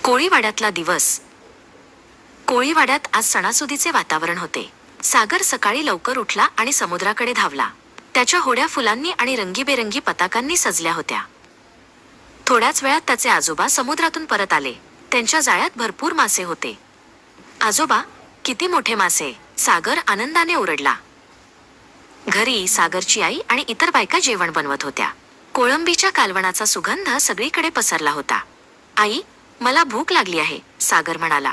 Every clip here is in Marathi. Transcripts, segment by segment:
कोळीवाड्यातला दिवस. कोळीवाड्यात आज सणासुदीचे वातावरण होते. सागर सकाळी लवकर उठला आणि समुद्राकडे धावला. त्याच्या होड्या फुलांनी आणि रंगीबेरंगी पताकांनी सजल्या होत्या. थोड्याच वेळात त्याचे आजोबा समुद्रातून परत आले. त्यांच्या जाळ्यात भरपूर मासे होते. आजोबा, किती मोठे मासे! सागर आनंदाने ओरडला. घरी सागरची आई आणि इतर बायका जेवण बनवत होत्या. कोळंबीच्या कालवणाचा सुगंध सगळीकडे पसरला होता. आई, मला भूक लागली आहे, सागर म्हणाला.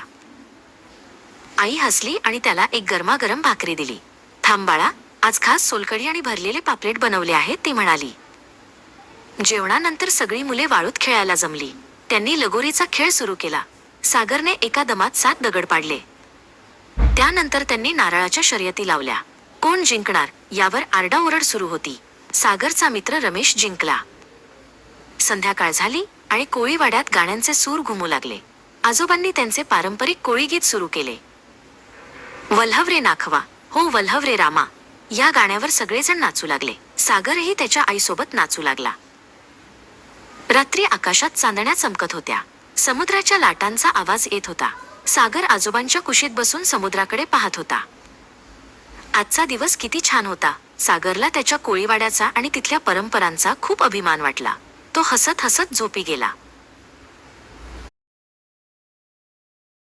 आई हसली आणि त्याला एक गरमागरम भाकरी दिली. थांब बाळा, आज खास सोलकढी आणि भरलेले पापलेट बनवले आहेत, ती म्हणाली. जेवणानंतर सगळी मुले वाळूत खेळायला जमली. त्यांनी लगोरीचा खेळ सुरू केला. सागरने एका दमात 7 दगड पाडले. त्यानंतर त्यांनी नारळाच्या शर्यती लावल्या. कोण जिंकणार यावर आरडाओरड सुरू होती. सागरचा मित्र रमेश जिंकला. संध्याकाळ झाली आणि कोळीवाड्यात गाण्यांचे सूर घुमू लागले. आजोबांनी त्यांचे पारंपरिक कोळी गीत सुरू केले. वल्हव रे नाखवा, हो वल्हव रे रामा, या गाण्यावर सगळेजण नाचू लागले. सागरही त्याच्या आईसोबत नाचू लागला. रात्री आकाशात चांदण्या चमकत होत्या. समुद्राच्या लाटांचा आवाज येत होता. सागर आजोबांच्या कुशीत बसून समुद्राकडे पाहत होता. आजचा दिवस किती छान होता. सागरला त्याच्या कोळीवाड्याचा आणि तिथल्या परंपरांचा खूप अभिमान वाटला. तो हसत हसत झोपी गेला.